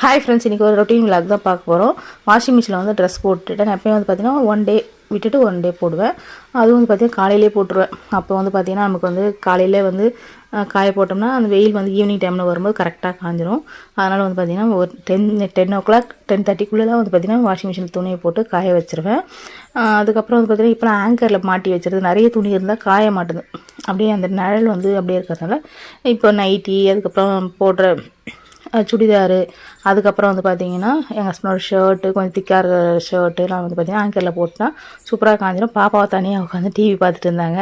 Hi friends, இன்றைக்கி ஒரு routine vlog தான் பார்க்க போகிறோம். வாஷிங் மிஷினில் வந்து ட்ரெஸ் போட்டுட்டேன். நான் எப்போயும் வந்து பார்த்திங்கன்னா 1 டே விட்டுட்டு 1 டே போடுவேன். அதுவும் வந்து பார்த்திங்கன்னா காலையிலே போட்டுருவேன். அப்போ வந்து பார்த்திங்கன்னா நமக்கு வந்து காலையிலே வந்து காய போட்டோம்னா அந்த வெயில் வந்து ஈவினிங் டைமில் வரும்போது கரெக்டாக காஞ்சிரும். அதனால் வந்து பார்த்திங்கன்னா ஒரு 10 o'clock 10:30 வந்து பார்த்திங்கன்னா வாஷிங் மிஷினில் துணியை போட்டு காய வச்சுருவேன். அதுக்கப்புறம் வந்து பார்த்திங்கன்னா இப்போலாம் ஆங்கரில் மாட்டி வச்சுருது. நிறைய துணி இருந்தால் காய மாட்டுது. அப்படியே அந்த நிழல் வந்து அப்படியே இருக்கிறதுனால இப்போ நைட்டி, அதுக்கப்புறம் போடுற சுடிதாரு, அதுக்கப்புறம் வந்து பார்த்திங்கன்னா எங்கள் ஹஸ்பண்டோட ஷர்ட்டு, கொஞ்சம் திக்காக இருக்கிற ஷர்ட்டுலாம் வந்து பார்த்திங்கன்னா ஆங்கரில் போட்டுனா சூப்பராக காஞ்சிடும். பாப்பாவை தனியாக உட்காந்து டிவி பார்த்துட்டு இருந்தாங்க.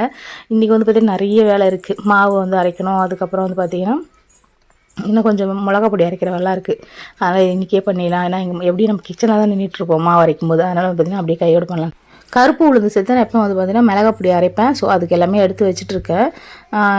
இன்றைக்கி வந்து பார்த்திங்கன்னா நிறைய வேலை இருக்குது. மாவு வந்து அரைக்கணும். அதுக்கப்புறம் வந்து பார்த்திங்கன்னா இன்னும் கொஞ்சம் மிளகா பொடி அரைக்கிற வேலை இருக்குது. அதனால் இன்றைக்கே பண்ணிடலாம். ஏன்னா எப்படி நம்ம கிச்சனில் தான் நின்றுட்டுருப்போம் மாவு அரைக்கும் போது. அதனால் வந்து பார்த்திங்கன்னா அப்படியே கையோடு பண்ணலாம். கருப்பு உளுந்து சேர்த்து நான் எப்போ வந்து பார்த்திங்கன்னா மிளகா பொடி அரைப்பேன். ஸோ அதுக்கு எல்லாமே எடுத்து வச்சுட்ருக்கேன்.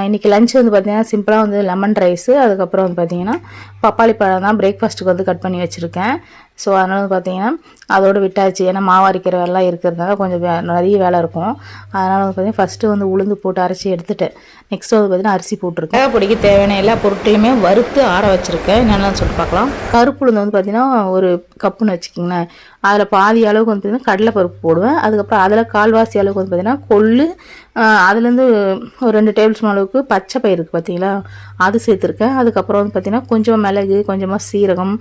இன்றைக்கி லஞ்ச் வந்து பார்த்திங்கன்னா சிம்பிளாக வந்து லெமன் ரைஸு, அதுக்கப்புறம் வந்து பார்த்திங்கன்னா பப்பாளி பழம் தான் பிரேக்ஃபாஸ்ட்டுக்கு வந்து கட் பண்ணி வச்சுருக்கேன். ஸோ அதனால் வந்து பார்த்திங்கன்னா அதோடு விட்டாச்சு. ஏன்னா மாவு அரைக்கிற வேலைலாம் இருக்கிறதுனால கொஞ்சம் நிறைய வேலை இருக்கும். அதனால் வந்து பார்த்திங்கன்னா ஃபஸ்ட்டு வந்து உளுந்து போட்டு அரைச்சி எடுத்துட்டேன். நெக்ஸ்ட்டு வந்து பார்த்திங்கன்னா அரிசி போட்டிருக்கேன். மிளகா பொடிக்கு தேவையான எல்லா பொருட்களையுமே வறுத்து ஆற வச்சுருக்கேன். என்னென்னு சொல்லிட்டு பார்க்கலாம். கருப்பு உளுந்து வந்து பார்த்திங்கன்னா ஒரு கப்புன்னு வச்சுக்கிங்களேன். அதில் பாதி அளவுக்கு வந்து பார்த்திங்கன்னா கடலைப்பருப்பு போடுவேன். அதுக்கப்புறம் அதில் கால்வாசி அளவுக்கு வந்து பார்த்திங்கன்னா கொள்ளு, அதுலேருந்து ஒரு 2 டேபிள் ஸ்பூன் அளவுக்கு பச்சை பயிறு இருக்குது பார்த்தீங்களா, அது சேர்த்துருக்கேன். அதுக்கப்புறம் வந்து பார்த்திங்கன்னா கொஞ்சம் மிளகு, கொஞ்சமாக சீரகம்,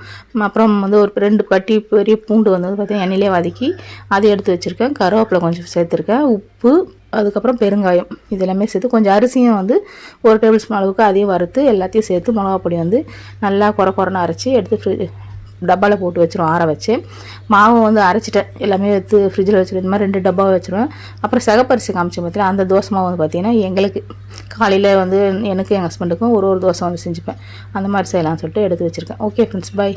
அப்புறம் வந்து ஒரு 2 கட்டி பெரிய பூண்டு வந்து பார்த்திங்கன்னா எண்ணெயிலே வதக்கி அதை எடுத்து வச்சுருக்கேன். கருவேப்பிலை கொஞ்சம் சேர்த்துருக்கேன். உப்பு, அதுக்கப்புறம் பெருங்காயம், இது எல்லாமே சேர்த்து கொஞ்சம் அரிசியும் வந்து ஒரு டேபிள் ஸ்பூன் அளவுக்கு அதையும் வறுத்து எல்லாத்தையும் சேர்த்து மிளகா பொடி வந்து நல்லா குறைன்னு அரைச்சி எடுத்து டப்பாவில் போட்டு வச்சிருவோம் ஆற வச்சு. மாவு வந்து அரைச்சிட்டேன், எல்லாமே எடுத்து ஃப்ரிட்ஜில் வச்சுருவேன். இந்த மாதிரி 2 டப்பாவை வச்சுருவேன். அப்புறம் சிகப்பரிசி காமிச்சு பார்த்தீங்கன்னா அந்த தோசை மாவு வந்து பார்த்திங்கன்னா எங்களுக்கு காலையில் வந்து எனக்கு எங்கள் ஹஸ்பண்டுக்கும் ஒரு தோசை வந்து செஞ்சுப்பேன். அந்த மாதிரி செய்யலாம்னு சொல்லிட்டு எடுத்து வச்சுருக்கேன். Okay friends, by.